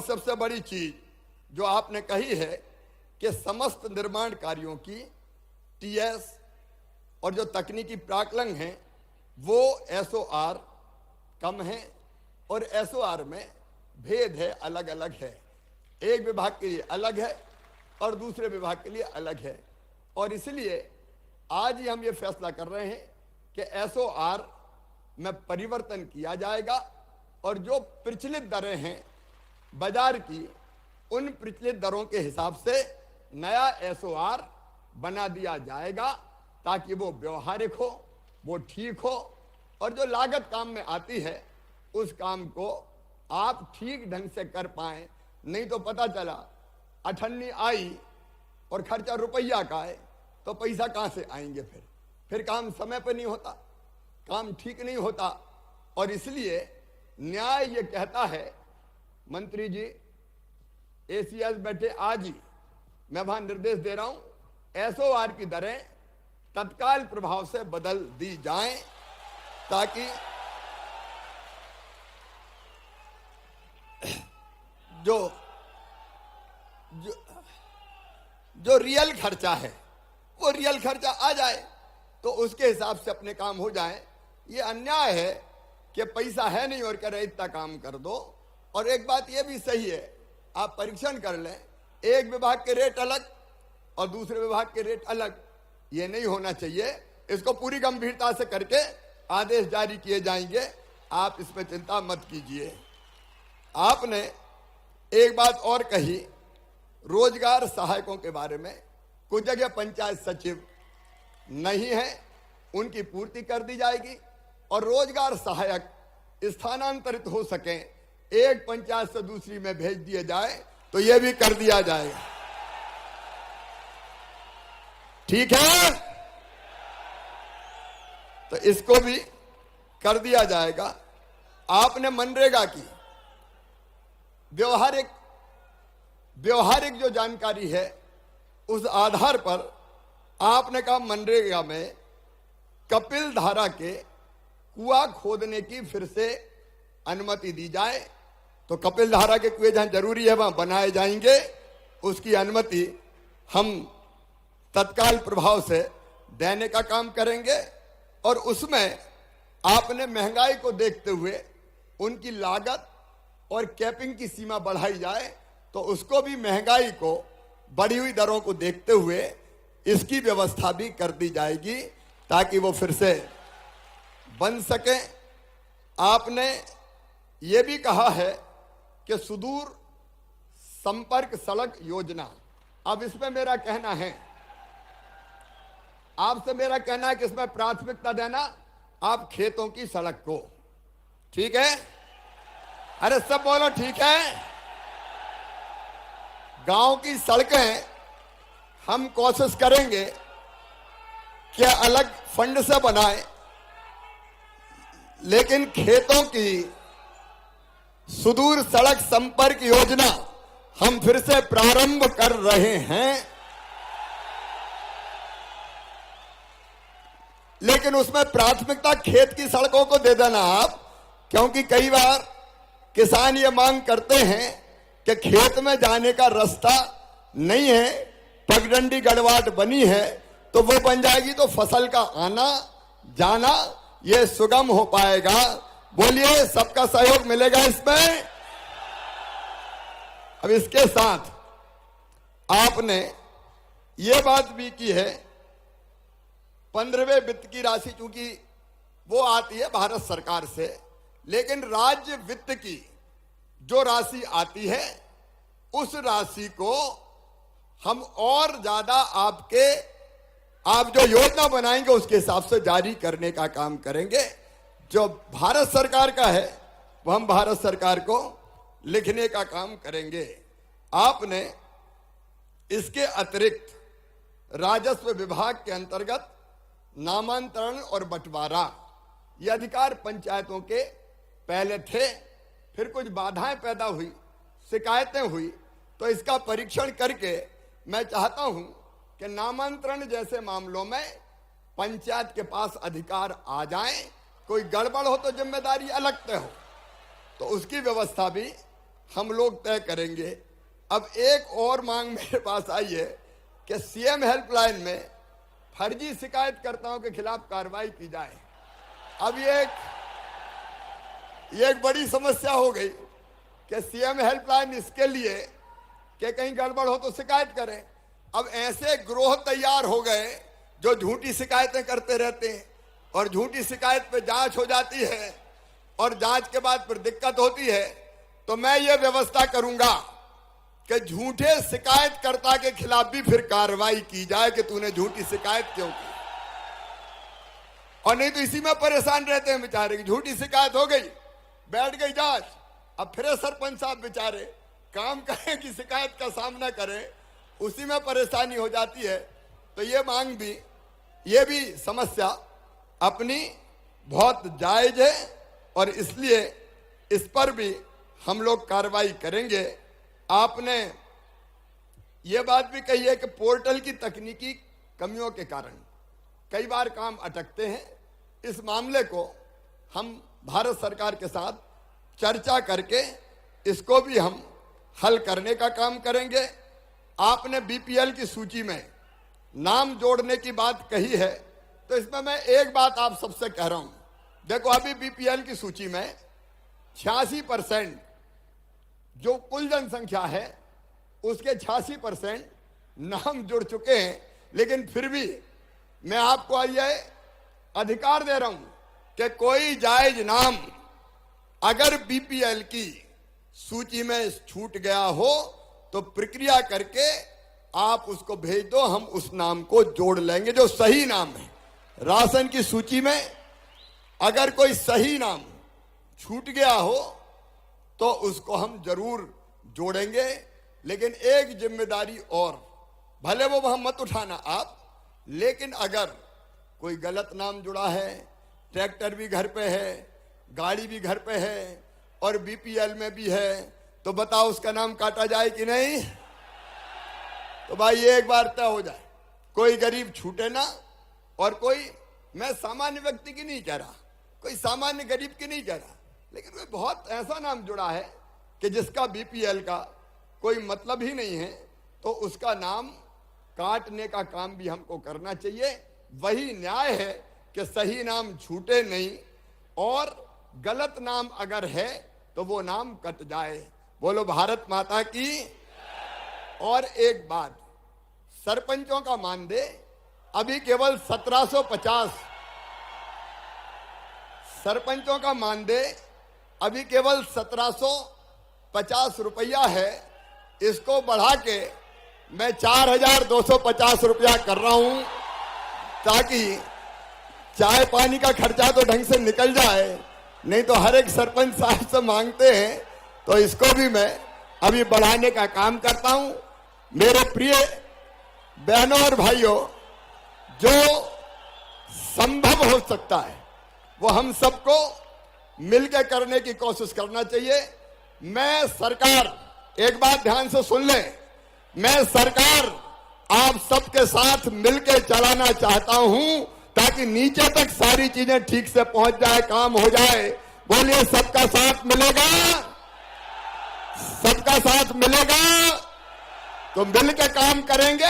सबसे बड़ी चीज जो आपने कही है कि समस्त निर्माण कार्यों की टीएस और जो तकनीकी प्राकलन है वो एसओआर कम है और एसओआर में भेद है, अलग अलग है। एक विभाग के लिए अलग है और दूसरे विभाग के लिए अलग है। और इसलिए आज ही हम ये फैसला कर रहे हैं कि एसओआर में परिवर्तन किया जाएगा और जो प्रचलित दरें हैं बाजार की, उन प्रचलित दरों के हिसाब से नया एसओआर बना दिया जाएगा ताकि वो व्यवहारिक हो, वो ठीक हो और जो लागत काम में आती है उस काम को आप ठीक ढंग से कर पाएं। नहीं तो पता चला अठन्नी आई और खर्चा रुपया का है तो पैसा कहां से आएंगे? फिर काम समय पर नहीं होता, काम ठीक नहीं होता। और इसलिए न्याय ये कहता है, मंत्री जी एसीएस बैठे आज ही, मैं वहां निर्देश दे रहा हूं एसओआर की दरें तत्काल प्रभाव से बदल दी जाएं ताकि जो रियल खर्चा है वो रियल खर्चा आ जाए तो उसके हिसाब से अपने काम हो जाए। ये अन्याय है कि पैसा है नहीं और कह रहे इतना काम कर दो। और एक बात ये भी सही है, आप परीक्षण कर लें, एक विभाग के रेट अलग और दूसरे विभाग के रेट अलग, ये नहीं होना चाहिए। इसको पूरी गंभीरता से करके आदेश जारी किए जाएंगे, आप इसमें चिंता मत कीजिए। आपने एक बात और कही रोजगार सहायकों के बारे में, कुछ जगह पंचायत सचिव नहीं है, उनकी पूर्ति कर दी जाएगी और रोजगार सहायक स्थानांतरित हो सके, एक पंचायत से दूसरी में भेज दिए जाए तो यह भी कर दिया जाएगा। ठीक है, तो इसको भी कर दिया जाएगा। आपने मनरेगा की व्यवहारिक जो जानकारी है उस आधार पर आपने कहा मनरेगा में कपिल धारा के कुआं खोदने की फिर से अनुमति दी जाए। तो कपिल धारा के कुएं जहां जरूरी है वहां बनाए जाएंगे, उसकी अनुमति हम तत्काल प्रभाव से देने का काम करेंगे। और उसमें आपने महंगाई को देखते हुए उनकी लागत और कैपिंग की सीमा बढ़ाई जाए, तो उसको भी महंगाई को बढ़ी हुई दरों को देखते हुए इसकी व्यवस्था भी कर दी जाएगी ताकि वो फिर से बन सके। आपने ये भी कहा है कि सुदूर संपर्क सड़क योजना, अब इसमें मेरा कहना है, आपसे मेरा कहना है कि इसमें प्राथमिकता देना आप खेतों की सड़क को। ठीक है? अरे सब बोलो ठीक है। गांव की सड़कें हम कोशिश करेंगे कि अलग फंड से बनाए, लेकिन खेतों की सुदूर सड़क संपर्क योजना हम फिर से प्रारंभ कर रहे हैं। लेकिन उसमें प्राथमिकता खेत की सड़कों को दे देना आप, क्योंकि कई बार किसान ये मांग करते हैं कि खेत में जाने का रास्ता नहीं है, पगडंडी गड़वाट बनी है, तो वो बन जाएगी तो फसल का आना जाना ये सुगम हो पाएगा। बोलिए सबका सहयोग मिलेगा इसमें। अब इसके साथ आपने ये बात भी की है, 15वें वित्त की राशि चूंकि वो आती है भारत सरकार से, लेकिन राज्य वित्त की जो राशि आती है उस राशि को हम और ज्यादा आप जो योजना बनाएंगे उसके हिसाब से जारी करने का काम करेंगे। जो भारत सरकार का है वो हम भारत सरकार को लिखने का काम करेंगे। आपने इसके अतिरिक्त राजस्व विभाग के अंतर्गत नामांतरण और बंटवारा, ये अधिकार पंचायतों के पहले थे, फिर कुछ बाधाएं पैदा हुई, शिकायतें हुई, तो इसका परीक्षण करके मैं चाहता हूं कि नामांतरण जैसे मामलों में पंचायत के पास अधिकार आ जाएं। कोई गड़बड़ हो तो जिम्मेदारी अलग तय हो, तो उसकी व्यवस्था भी हम लोग तय करेंगे। अब एक और मांग मेरे पास आई है कि सीएम हेल्पलाइन में फर्जी शिकायतकर्ताओं के खिलाफ कार्रवाई की जाए। अब ये एक बड़ी समस्या हो गई कि सीएम हेल्पलाइन इसके लिए कि कहीं गड़बड़ हो तो शिकायत करें। अब ऐसे ग्रोह तैयार हो गए जो झूठी शिकायतें करते रहते हैं और झूठी शिकायत पे जांच हो जाती है और जांच के बाद फिर दिक्कत होती है। तो मैं ये व्यवस्था करूंगा कि झूठे शिकायतकर्ता के खिलाफ भी फिर कार्रवाई की जाए कि तूने झूठी शिकायत क्यों की। और नहीं तो इसी में परेशान रहते हैं बेचारे की झूठी शिकायत हो गई, बैठ गई जांच, अब फिर सरपंच साहब बेचारे काम करें कि शिकायत का सामना करें, उसी में परेशानी हो जाती है। तो ये मांग भी, ये भी समस्या अपनी बहुत जायज है और इसलिए इस पर भी हम लोग कार्रवाई करेंगे। आपने ये बात भी कही है कि पोर्टल की तकनीकी कमियों के कारण कई बार काम अटकते हैं। इस मामले को हम भारत सरकार के साथ चर्चा करके इसको भी हम हल करने का काम करेंगे। आपने बीपीएल की सूची में नाम जोड़ने की बात कही है, तो इसमें मैं एक बात आप सबसे कह रहा हूं। देखो, अभी बीपीएल की सूची में 86% जो कुल जनसंख्या है उसके 86% नाम जुड़ चुके हैं। लेकिन फिर भी मैं आपको यह अधिकार दे रहा हूं कि कोई जायज नाम अगर बीपीएल की सूची में छूट गया हो तो प्रक्रिया करके आप उसको भेज दो, हम उस नाम को जोड़ लेंगे जो सही नाम है। राशन की सूची में अगर कोई सही नाम छूट गया हो तो उसको हम जरूर जोड़ेंगे। लेकिन एक जिम्मेदारी और, भले वो वहां मत उठाना आप, लेकिन अगर कोई गलत नाम जुड़ा है, ट्रैक्टर भी घर पे है, गाड़ी भी घर पे है और बीपीएल में भी है, तो बताओ उसका नाम काटा जाए कि नहीं? तो भाई ये एक बार तय हो जाए, कोई गरीब छूटे ना। और कोई, मैं सामान्य व्यक्ति की नहीं कह रहा, कोई सामान्य गरीब की नहीं कह रहा, लेकिन कोई बहुत ऐसा नाम जुड़ा है कि जिसका बीपीएल का कोई मतलब ही नहीं है, तो उसका नाम काटने का काम भी हमको करना चाहिए। वही न्याय है कि सही नाम छूटे नहीं और गलत नाम अगर है तो वो नाम कट जाए। बोलो भारत माता की। और एक बात, सरपंचों का मानदेय अभी केवल 1750, सरपंचों का मानदेय अभी केवल 1750 रुपया है। इसको बढ़ा के मैं 4250 रुपया कर रहा हूं ताकि चाय पानी का खर्चा तो ढंग से निकल जाए। नहीं तो हर एक सरपंच साहब से मांगते हैं, तो इसको भी मैं अभी बढ़ाने का काम करता हूं। मेरे प्रिय बहनों और भाइयों, जो संभव हो सकता है वो हम सबको मिलकर करने की कोशिश करना चाहिए। मैं सरकार, एक बात ध्यान से सुन लें, मैं सरकार आप सबके साथ मिलकर चलाना चाहता हूं ताकि नीचे तक सारी चीजें ठीक से पहुंच जाए, काम हो जाए। बोलिए सबका साथ मिलेगा, सबका साथ मिलेगा, तो मिलकर काम करेंगे।